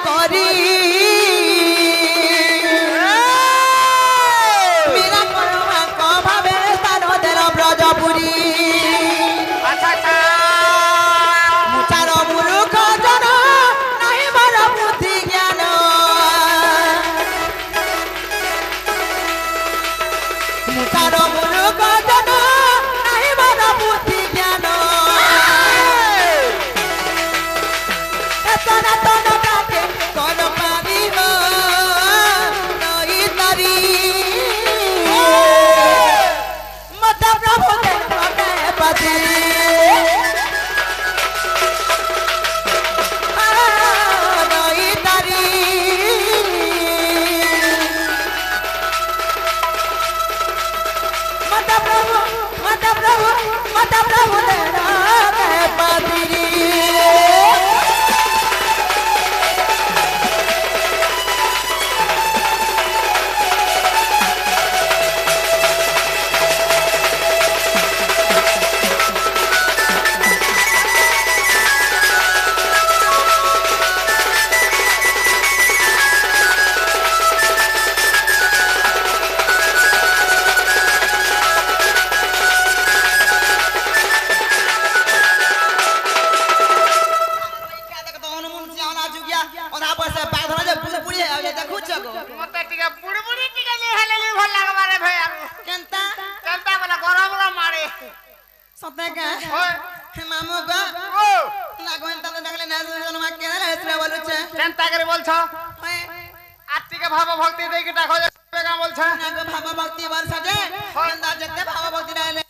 করি মিলা করমা কভাবে স্থানদের ব্রজপুরী মুচার মূর্খ জন নাহি বড় বুদ্ধি জ্ঞান মুচার মূর্খ জন নাহি বড় বুদ্ধি জ্ঞান সনাতন কাকে কোন পারিব নই তারি মত প্রভু দেখে পতি নই তারি মত প্রভু দেখে পতি भाव भक्ति देके डाको का बोलछा भाव भक्ति वर्ष जे जते भाव भक्ति रहले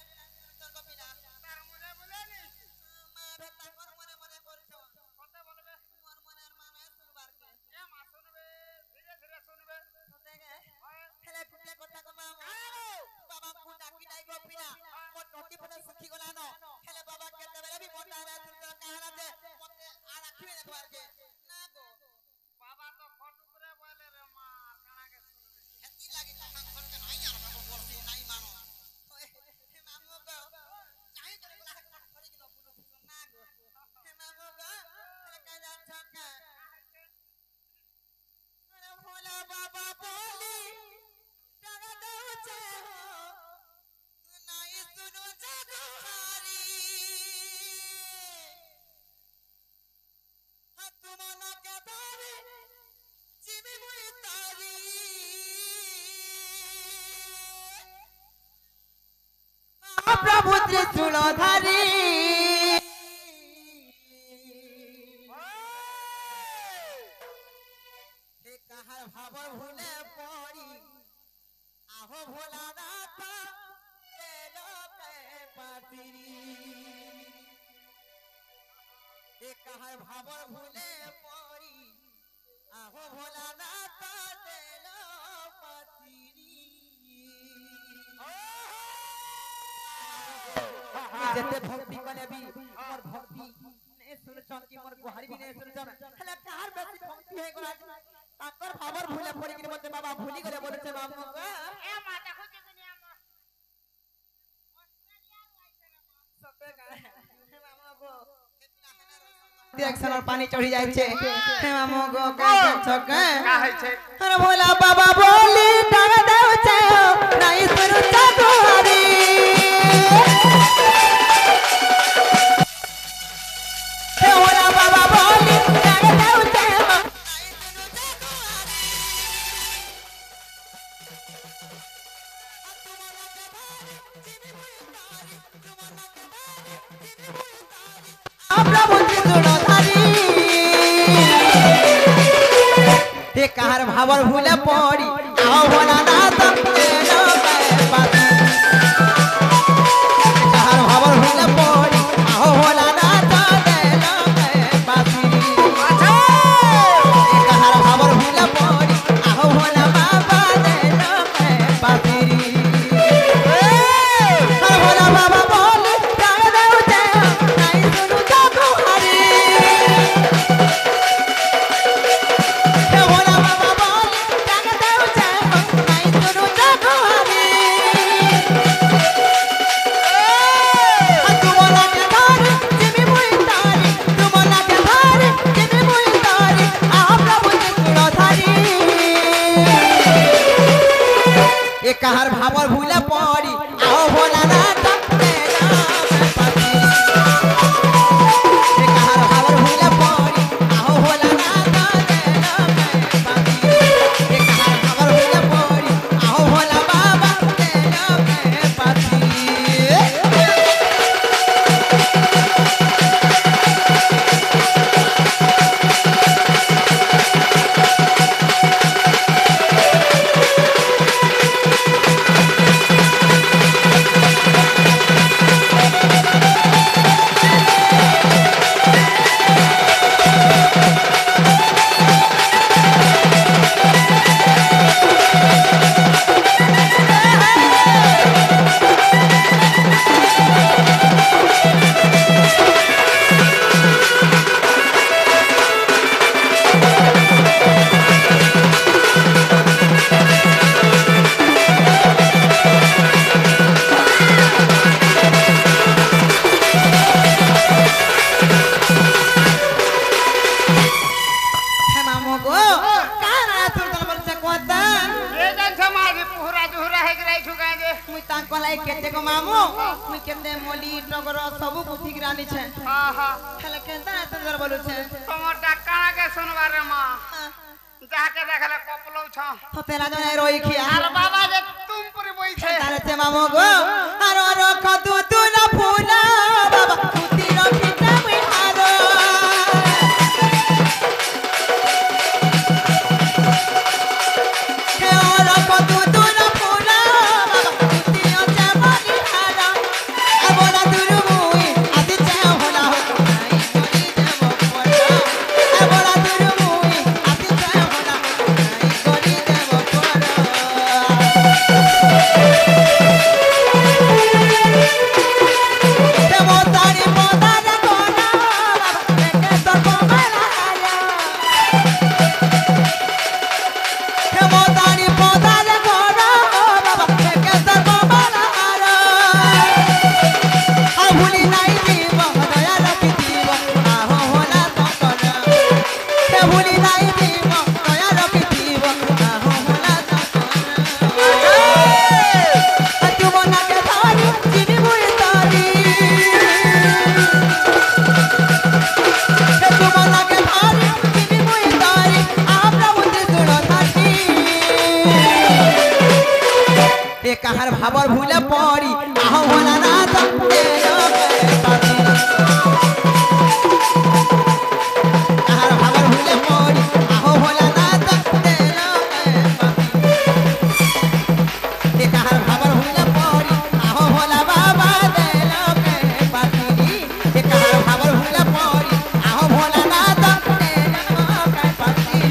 प्रभु त्रिशूलधारी कहार भाव भूले पड़ी आहो भोला नाथ तेलो के पातिरी कहार भाव भूले पड़ी आहो भोला नाथ तेलो पातिरी जते भक्ति कले भी मोर भक्ति ने सुनछन कि मोर गुहारी भी ने सुनछन हला कहार बेसी भक्ति हे गला ताकर भावर भूले पड़ी कि मते बाबा भूली गले बोलछे बाबू ए माता खोजे दुनिया में ऑस्ट्रेलिया आइसे रे सते का मामा गो एक्शन और पानी चढ़ी जाय छे हे मामा गो का छक का है छे अरे भोला बाबा बोली डाग देव छे नहीं सुनता गुहारी कहार भावर भूले पड़ी आओ भोला नाथ कहार भावर भूले पड़ी आओ भोला नाथ कहार भावर भूले पड़ी आओ भोला बाबा भोला बाबा बोल नहीं सुनू तो तुम्हारी भोला बाबा बोल नहीं सुनू तो तुम्हारी কাহার ভাবর ভুলে পড়ি আও ভোলা না ডাকতে যাবে পাখি এ কাহার ভাবর ভুলে পড়ি আও ভোলা না ডাকতে যাবে পাখি এ কাহার ভাবর ভুলে পড়ি আও ভোলা বাবা তে যাবে পাখি ये जैसे मारी पूरा जुहरा है कि नहीं छुका जे मुई तांको लाई केते को मामू मुई केते मोली टगर सब कुथि रानी छे आहा हेले केता सुंदर बोलु छे तमर डाका के सुनवा रे मां जाके देखले कपलो छ तो तेरा जने रोई खिया अरे बाबा जे तुम पर बोई छे तारे छे मामू गो आरो रो खतु तू ना फूला बाबा कुती रखी ता मुई हारो हे रो खतु तू ना फूला बाबा कुती ओचा मनी हारो ए बोला दुरु मुई आदि चा होला हो नाई करी देबो पड़ा ए बोला दुरु मुई आदि चा होला हो नाई करी देबो पड़ा देबो तारी पदार कोना बाबा के तो कोमला आया देबो तारी पदार कोना बाबा के तो कोमला आया आ भूली नाई दीब दया रखी दीब आहो होला तो कोना के भूली नाई दीब दया रखी दीब आहो होला तो कोना तू मना के धारी जीवी बुई तारी तू मना के धारी जीवी बुई तारी आप प्रभु त्रिशूल थाकी ए कहार भाबर भूले पड़ी आहो होला ना तो ए पाती कहार भाबर भूले पड़ी आहो होला ना तो ए पाती कहार भाबर भूले पड़ी आहो होला बाबा दे लोके पाती कहार भाबर भूले पड़ी आहो होला ना तो ए लोके पाती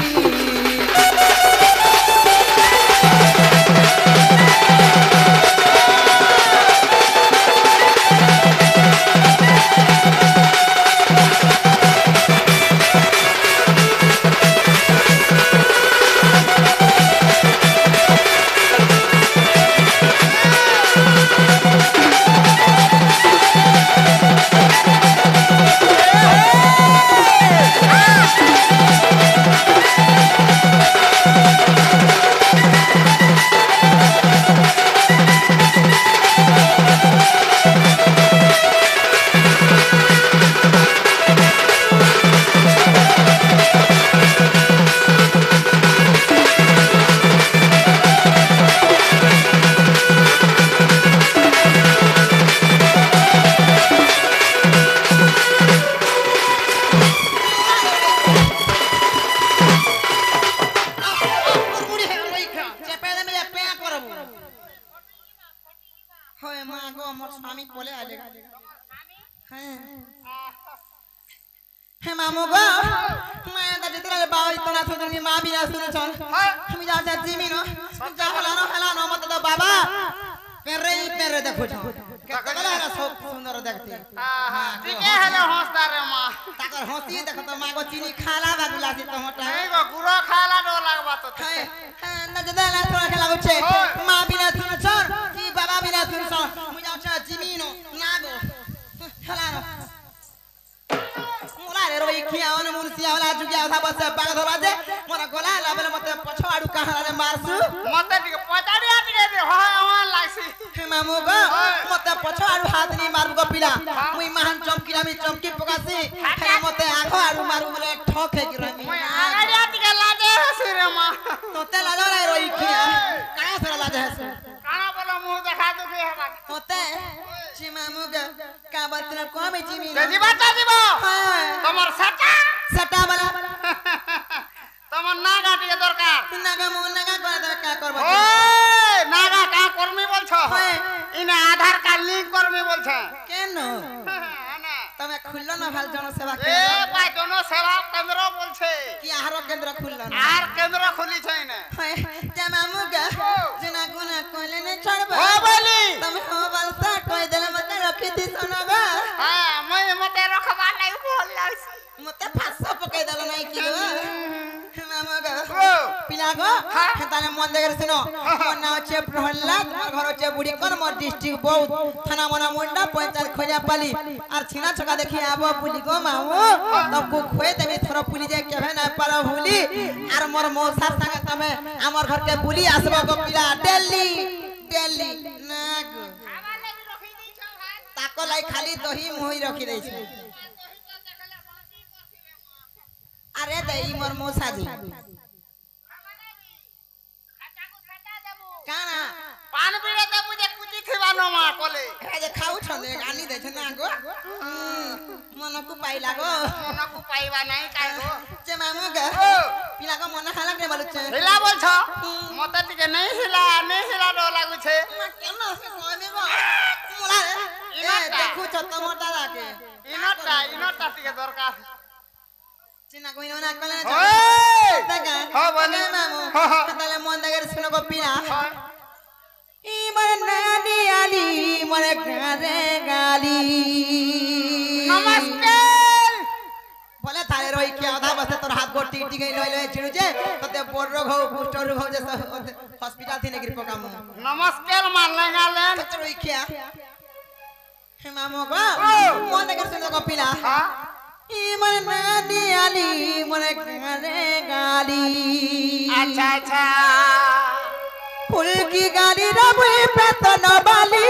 होय मां गो मोर स्वामी कोले आले हे मामू गो मैं दा जितरा बावरी तोना सुननी मां बिना सुन छन हम जा जा जिमी न जा हला न मत दो बाबा पेरे देखो छ ककला ना सुंदर देखते आहा ठीक है हेले हंसदार रे मां ताकर हंसी देख तो मां को चीनी खाला बागुला से टमाटा नहीं गो गुरो खाला डो लागबा तो है न जदा ना थोड़ा खेला गुछे मां बिना सुन छन की बाबा बिना सुन छन मु जा छ जिमी न ना गो हला न मोला रे रोई खिया न मुर्सिया वाला जुगिया था बस बाग धरवा दे मोरा गोला लाबे मते पछवाडू कहां रे मारसु मते ठीक पचाड़ी आटी दे हां मामू गो मते पछो आरु हाथ नी मारु गो पिला मुई महान चमकीला मी चमकी पकासी हेला मते आगो आरु मारु बोले ठोक हे गिरा मैं आगे आती लाजे हसी रे मां तोते लाजो रे रोई खिया काया से लाजे हसे काना बोलो मुंह देखा दो के हबा तोते ची मामू गो का बात न को में जीमी जी बात जीबो তোমার সাটা सटा वाला তোমার নাগাটি দরকার नागा मु नागा করে দেবে কা করব ওই নাগা কা কর্মী বলছো ইনা আধার কার্ড লিংক কর্মী বলছে কেন না তুমি খুললো না ভাল জন সেবা এ কেন্দ্র ভাই জন সেবা কেন্দ্র বলছে কি আহার কেন্দ্র খুললো না আর কেন্দ্র খুলিছে না যে মামু গা জনা গুনা কইলে নে ছড়বা ও বলি তুমি ও বলসা কই দেলে মতে রখি দিছ না গা হ্যাঁ মই মতে রখবা নাই বল লাগছে মতে ফাঁসা পকাই দেল নাই কি গো মামু গা ও পিলা গো তাহলে মন দেখে শুনো মোর নাম হচ্ছে প্রহ্লাদ আমার ঘর হচ্ছে বুড়িকর মোর ডিস্ট্রিক্ট বৌদ্ধ থানা মনা মুন্ডা পঞ্চায়েত খোঁজাপালি আর ছিনা ছকা দেখি আবো পুলি গো মামু তবকু খোয়ে দেবি থর পুলি যে কেবে না পারো ভুলি আর মোর মৌসার সঙ্গে তুমি আমার ঘরকে বুলি আসবো গো পিলা দিল্লি দিল্লি না গো আমার লাগি রখি দিছ ভাই তাকো লাই খালি দহি মুহি রাখি দেইছে দহি তো দেখলে বাঁধি বসিবে মা আরে দেই মোর মৌসাজি কানা পান বিড়ে দেবু যে কুচি খিবানো মা কলে এ যে খাউ ছন্দে আনি দেছে না গো মনকু পাইলা গো মনকু পাইবা নাই কাই গো যে মামু গো পিলা গো মন খালা কে বলছে হিলা বলছ মতে টিকে নাই হিলা ড লাগুছে না কেন সে কইবে গো মোলা এ দেখু ছ তোমার দাদাকে ইনটা টিকে দরকার চিনা কইনো না কলে না ওই দেখা হ্যাঁ বলে মামু তাহলে মন দেখে শুনো গো পিলা হয় ইমর নানি আলি মরে গারে গালি নমস্কার বলে তারে রই কি আধা বসে তোর হাত গোট টিক টিকে লই লই ছিড়ুছে তোতে বড় রোগ হও কুষ্ঠ রোগ হও যে হসপিটাল থেকে গির পকাম নমস্কার মানলে গালেন তোর রই কি হে মামু গো মন দেখে শুনো গো পিলা হ্যাঁ ইমর নানি আলি মরে গারে গালি আচ্ছা আচ্ছা ফুল কি গালি রবে পেতন বালি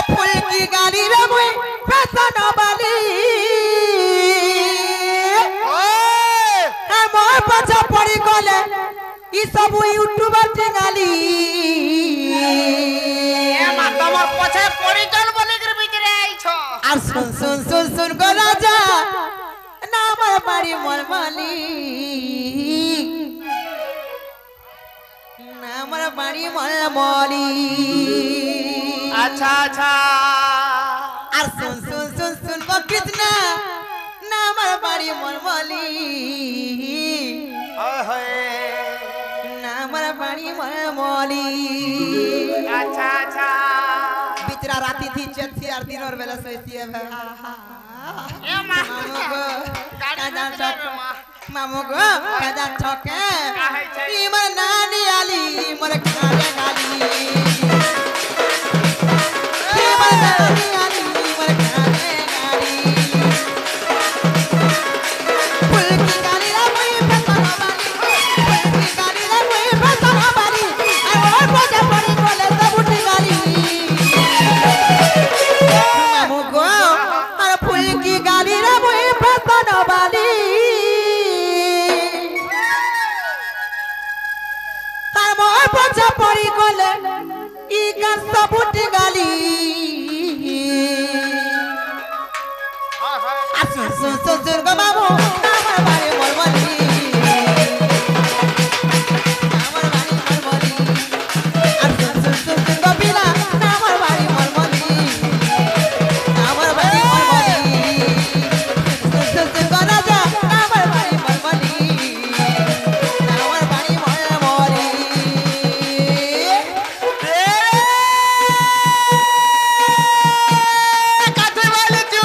ফুল কি গালি রবে পেতন বালি ওই আমার পাছা পড়ি গলে ই সব ইউটিউবার টেঙ্গালি এ মা তোমার পছে পরিজন বলি গির ভিতরে আইছ আর শুন শুন শুন শুন গো রাজা না আমার বাড়ি মলমালি না আমার বাড়ি মলমলি আচ্ছা আচ্ছা আর শুন শুন শুন শুন গো কৃষ্ণ না আমার বাড়ি মলমলি হয় হয় না আমার বাড়ি মলমলি আচ্ছা আচ্ছা बिचरा राती थी चेत थी और दिन और बेला सोईती है এ মা मामू गो গাড়ি काजा ভিতরে चौक রে মা मामू गो काजा चौके काहे छै? इमर नानी आली मोर काजा गाली इमर नानी आली मोर काजा गाली फुल की गाली रा मुई फसना बाली फुल की गाली रा मुई फसना बाली और बोझा पड़ी कोले सब उठ गाली मामू गो और फूल की गाली रे मुई फसन वाली तार मोर पछा पड़ी गले ई का सबुट गाली হয় হয় सुन सुन सुन सुन गो मामू আমার বাড়ি মরমলি আমার বাড়ি মরমলি আর সুন সুন সুন সুন গো পিলা আমার বাড়ি মরমলি আমার বাড়ি মরমলি সুন সুন সুন গো রাজা আমার বাড়ি মরমলি আমার বাড়ি মরমলি কাছে বলে চু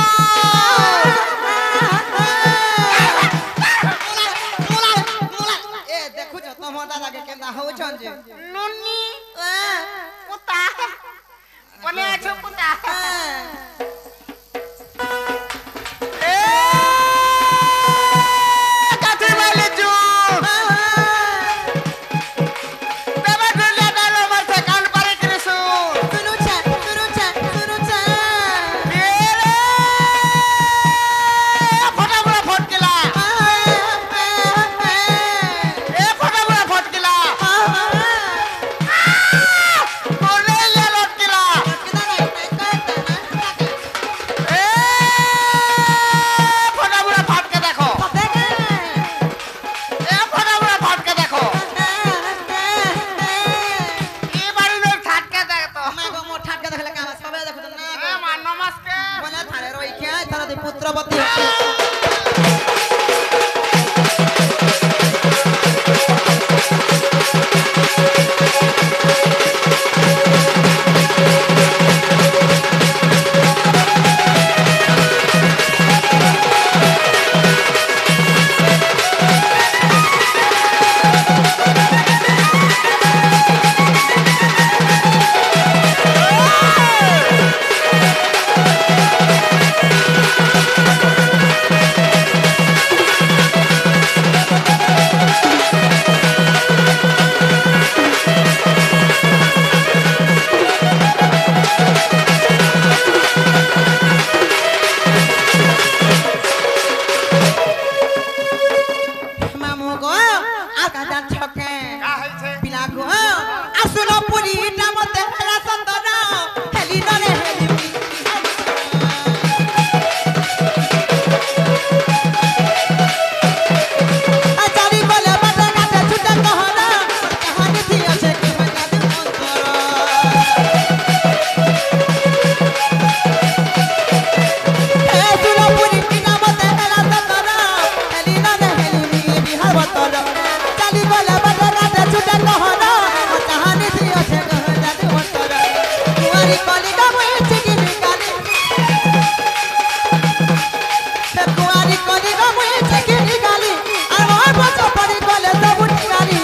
निगाली कली गो मुई चिकी निगाली আর মোর পছ পড়ি গলে সবু নিগালি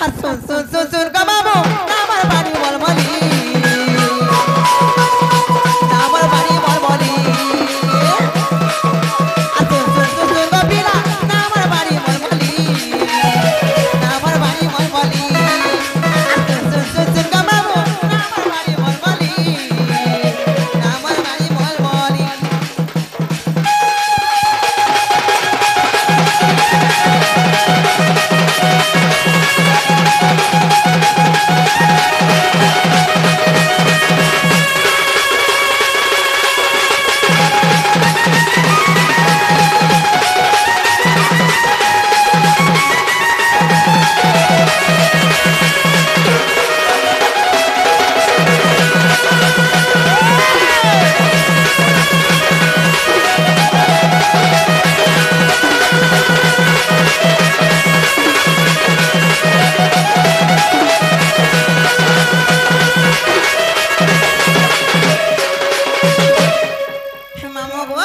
আর শুন শুন শুন শুন গো বাবু আমার বাড়ি মলমলি আমার বাড়ি মলমলি আর শুন শুন শুন শুন গো বিলা আমার বাড়ি মলমলি আমার বাড়ি মলমলি আর শুন শুন শুন শুন গো বাবু আমার বাড়ি মলমলি আমার বাড়ি মলমলি মামু গো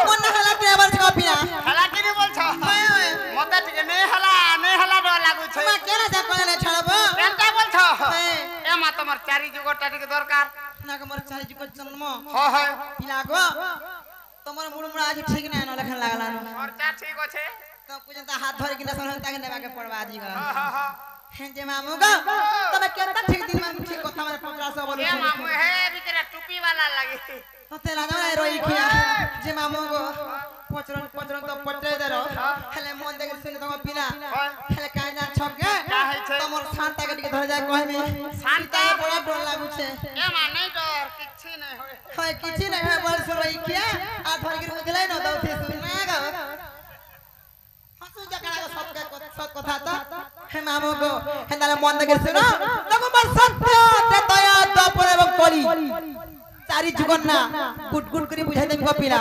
কোন হালা ট্রাভেল কপিনা হেলা কিনি বলছ মতে টিকে নে হেলা ড লাগুছে মা কেন যা কইলে ছাড়বো কেনটা বলছ এ মা তোমার চারি যুগটা টিকে দরকার না গো মোর চারি যুগ জন্ম হয় পিলা গো তোমার মুড়মুড়া আজ ঠিক নাই ন লেখা লাগলা খরচা ঠিক আছে তো পর্যন্ত হাত ধরে কিনা সর তাকে নেবাকে পড়বা আজি গো হ্যাঁ যে মামু গো তুমি কেনটা ঠিক দিন মান ঠিক কথা মানে 1500 বলো এ মামু হে ভিতরে টুপি वाला লাগে তোতে লাগা রই খিয়া যে মামু গো পচরন পচরন তো পটে দেরো হেলে মন দেখে শুনে তোমার পিলা হেলে কাই না ছকে তোমার শান্তাকে টিকে ধরে যায় কইমি শান্তা বড় ডর লাগুছে এ মা নাই ডর কিচ্ছি নাই হয় কিছু নাই হয় বল সরই খিয়া আর ধরে কি গলাই না দাও থে শুনে গো হাসু জাকা সব কথা তো হে মামু গো হেনালে মন দেখে শুনো তোমার সত্য দয়া দপর এবং কলি চারি যুগন না গুট গুট করে বুঝাই দেব কপিলা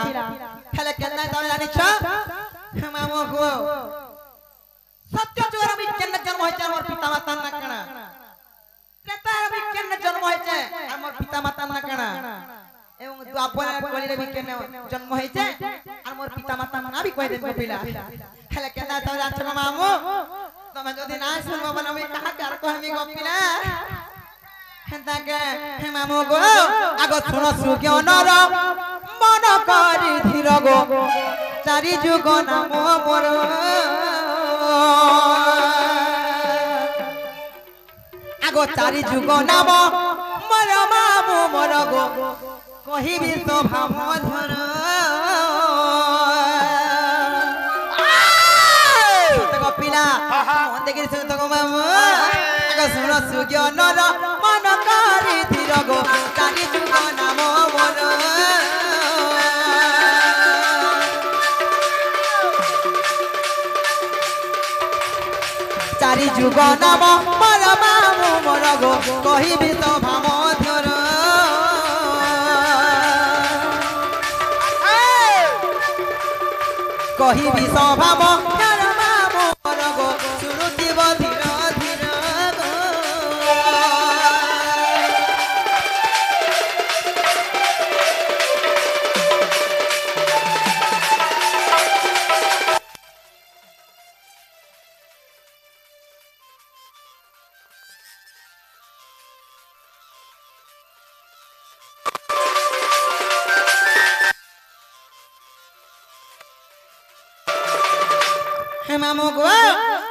খেলে কেন তুমি জানিছ হে মামু গো সত্য যুগের আমি কেন জন্ম হইছে আমার পিতা মাতা না কানা ত্রেতার আমি কেন জন্ম হইছে আমার পিতা মাতা না কানা এবং দ্বাপরের কলিরে আমি কেন জন্ম হইছে আমার পিতা মাতা না আমি কই দেব কপিলা খেলে কেন তুমি জানছ মামু তুমি যদি না শুনবো বলে আমি কাহাকে আর কইমি কপিলা হেন্তাকে হে মামু গো আগ শুন সুজ্ঞানর মন করি ধীর গো চারি যুগ নাম মোর আগ চারি যুগ নাম মোর মামু মোর গো কহিবি তো ভাম ধর পিলা মন দেখি শুন তো মামু আগ শুন সুজ্ঞানর মন করি ধীর গো চারি যুগ নাম মোর চারি যুগ নাম মোর মামু মোর গো কহিবি তো ভাম ধর কহিবি স্বভাব মোর মামু মোর গো শুনুতিব ধীর ধীর গো হে মামু গো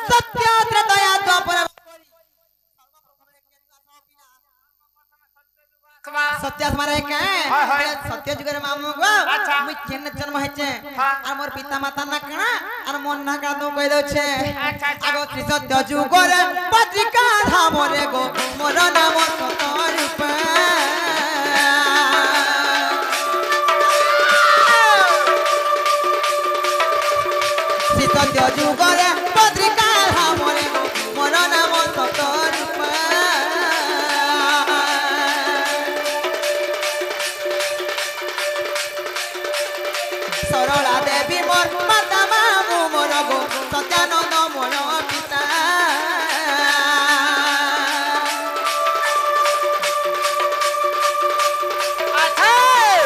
সত্য দয়া দ্বাপর সত্য তোমার কে সত্য যুগের মামু গো আমি কেন জন্ম হইছে আর মোর পিতা মাতা না কানা আর মন না কাদু কই দউছে আগ সত্য যুগের পত্রিকা ধামরে গো মোর নাম সত্য রূপে সত্য যুগের পত্রিকা ধামরে গো মোর নাম সত্য রূপে সরলা দেবী মোর মাতা মামু মোর গো সত্যানন্দ মোর পিতা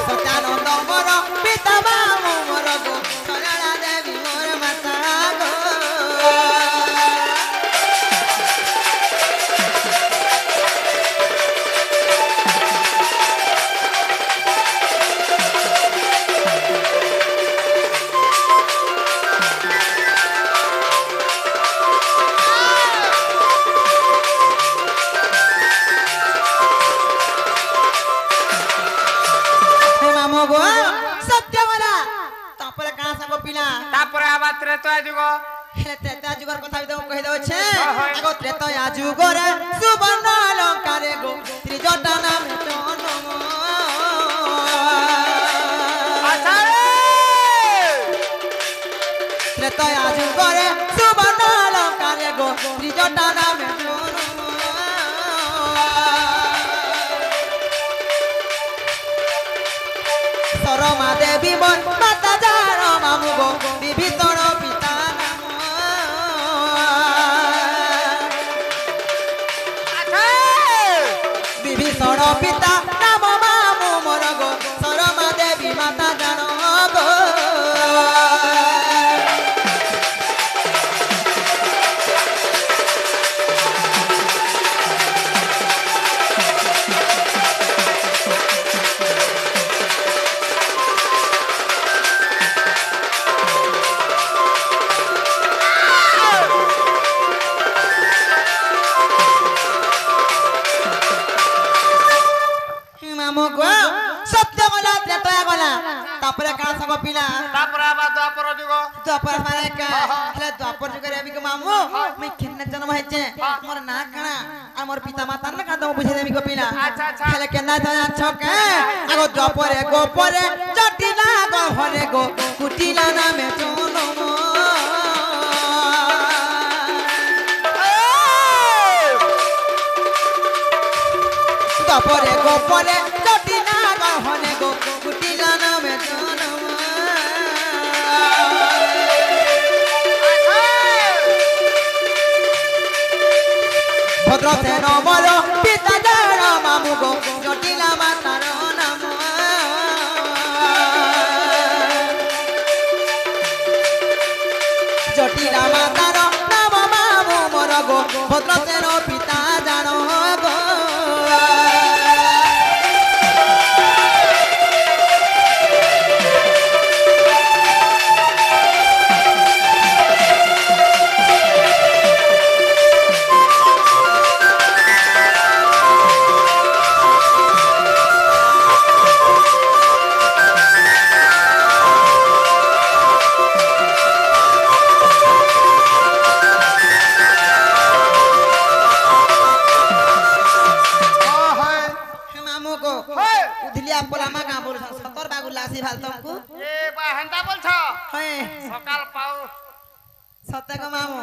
সত্যানন্দ মোর পিতা ପିଲା ତାପରେ ଆବା ତ୍ରେତୟା ଯୁଗ ହେଲେ ତ୍ରେତୟା ଯୁଗର କଥା ବି ତମକୁ କହି ଦଉଛେ ଆଗ ତ୍ରେତୟା ଯୁଗରେ ସୁବର୍ଣ୍ଣ ଲଙ୍କାରେ ଗୋ ତ୍ରିଜଟା ନାମ ତ୍ରେତୟା ଯୁଗରେ ସୁବର୍ଣ୍ଣ ଲଙ୍କାରେ ଗୋ ତ୍ରିଜଟା ନାମ ସରମା ଦେବୀ ମାତା ଯାର ମାମୁ ଗୋ ବିଭୀଷଣ ପିତା বিভীষণ পিতা নাম মামু মোর গো শরমা দেবী মাতা জান গো सत्य गला त्रैतया गला तापरे काण संग पिला ତାପରେ ଆବା ଦ୍ୱାପର ଯୁଗ द्वापर माने का हेले द्वापर जुग रे अभी के मामू मैं किन्ने जन्म हेचे मोर ना काना आ मोर पिता माता न का दम बुझे देबी को पिला अच्छा अच्छा हेले केना जाया छके आगो द्वापरे गोपरे जटिला गो हरे गो कुटिला नामे जनम द्वापरे गोपरे जटिला गो हरे गो कुटिला नामे जनम भद्रसेन मोर पिता जार मामु गो जटिला मातार नाम जटिला मातार नाम मामु मोर गो भद्रसेन पिता जार गो सत्य मामू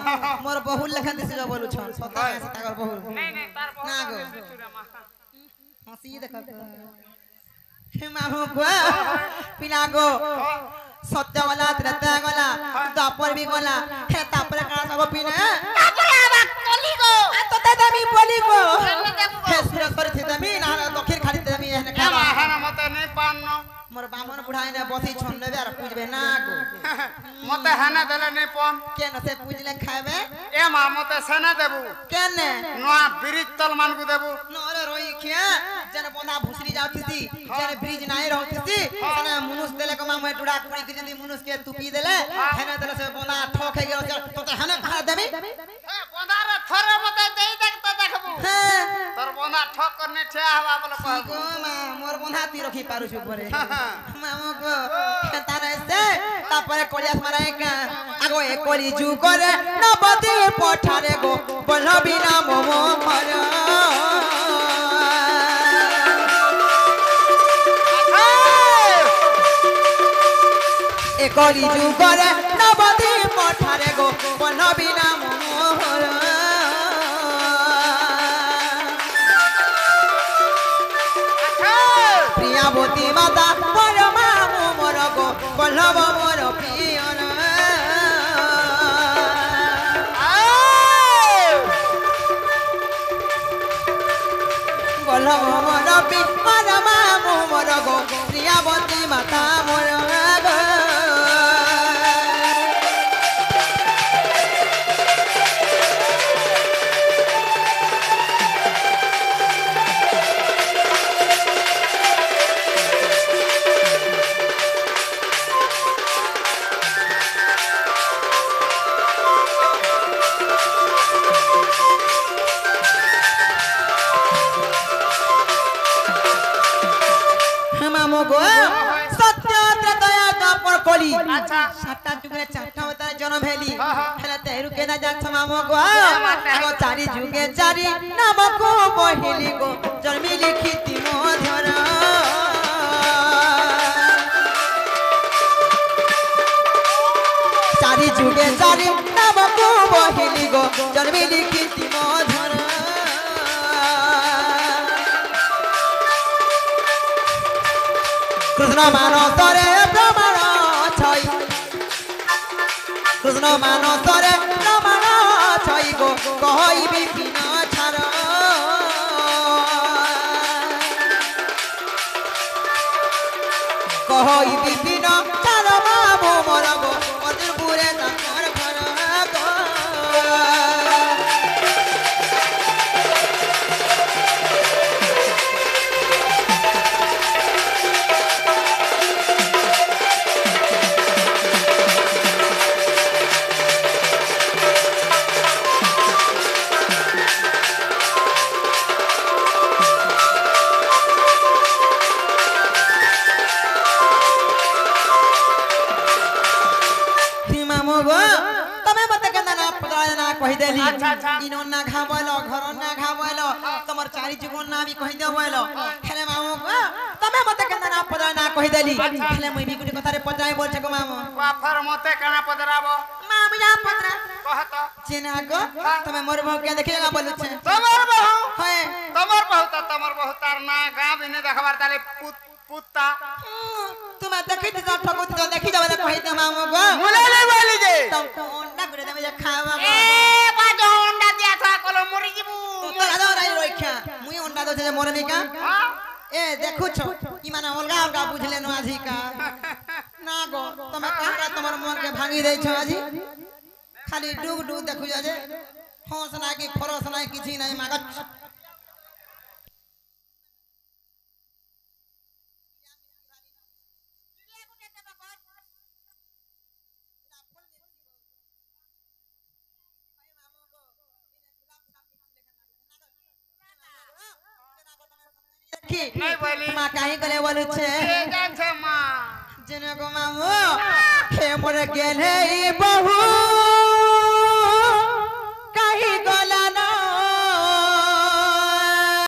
मोर बहुल लेखा दिस बोलु छ सत्य सतागर बहुल नहीं नहीं तार ना गो बहुत हसी देख हे मामू को पिला गो सत्य वाला त्रैतया गला द्वापर भी गला हे तापर का सब पिने तापर आबा कली गो तो तमी बोली गो हे सुर करथि तमी ना दखिर खाली तमी एने ए महाना मते नहीं पानो मोर बामन बुढ़ाई ने बसी छोन लेबे आर पूजबे ना गो मते हाना देले नहीं पम केन से पूजले खाबे ए मा मते सेना देबू केने नोआ ब्रिज तल मान को देबू नरे रोई खिया जन बंदा भुसरी जाउथिसी जन ब्रिज नाय रहथिसी सने मनुष्य देले को मामे डुडा कुड़ी के जंदी मनुष्य के तुपी देले हेने देले से बंदा ठोक हे गेल तो त हने खा देबी ए बंदा रे थरे मते देई देख त देखबू तोर बंदा ठोक करने ठे हवा बोले कह गो मा मोर बंदा ती रखी पारु छु परे मामो को तारे से तापरे कोलियास मारे का आगो ए कोली जु करे नबती पठारे गो बलबी ना मोमो मर ए कोली जु करे नबती पठारे गो बलबी ना मोमो मर प्रियावती माता मोर मामू मोर गो बल्लभ मोर पियन बल्लभ मोर पि मोर मामू मोर गो प्रियावती माता मोर गो मामू गो सत्य কলি আচ্ছা। সাতটা যুগে চারটা অবতারে জন্ম হেলি হ্যাঁ, হ্যাঁ। হেলে তেরু কেনা যাচ্ছ মামু গো মানে? আগো চারি যুগে চারি নামকো বহিলি গো জন্মি লিখিতি মধুর চারি যুগে চারি নামকো বহিলি গো জন্মি লিখিতি মধুর কৃষ্ণ মানসরে প্রমাণ ছই কৃষ্ণ মানসরে প্রমাণ ছই গো কহিবি বিন ছাড় কহিবি বিন ছাড় বাবু মর গো মধুরপুরে তাঙ্কর ঘর গো মামু গো তুমি মতে কেন না পদয় না কই দেলি আচ্ছা, আচ্ছা। ইনো না খাবলো ঘর না খাবলো তোমার চারি জীবন না আমি কই দেবলো হেলে মামু গো তুমি মতে কেন না পদয় না কই দেলি হেলে মুই বিগুটি কথারে পজাই বলছে গো মামু বাফর মতে কানা পদরাবো মামু যা পদরা কহত চেনা গো তুমি মোর বউ কে দেখি না বলুছে তোমার বহু হয় তোমার বহু তার না গাঁ বিনে দেখবার তালে পুত্তা তুমি দেখি তো ঠকুত তো দেখি যাবে কই দে মামু গো মুলালে বলি যে তুমি না করে দেবে যে খাওয়া এ বাজো অন্ডা দিয়া থা কলো মরি জিবু তোরা দাও রাই রইখা মুই অন্ডা দছে যে মরনি কা হ্যাঁ এ দেখুছ ইমানে অলগা অলগা বুঝলে ন আজি কা না গো তুমি কাহরা তোমার মন কে ভাঙি দেইছ আজি খালি ডুগ ডুগ দেখু যা যে হস না কি খরস না কিছু নাই মাগত কি নাই বলি মা কাহি করে বলছে এ জানছে মা জেনে গো মামু হে মোরে গেলে বহু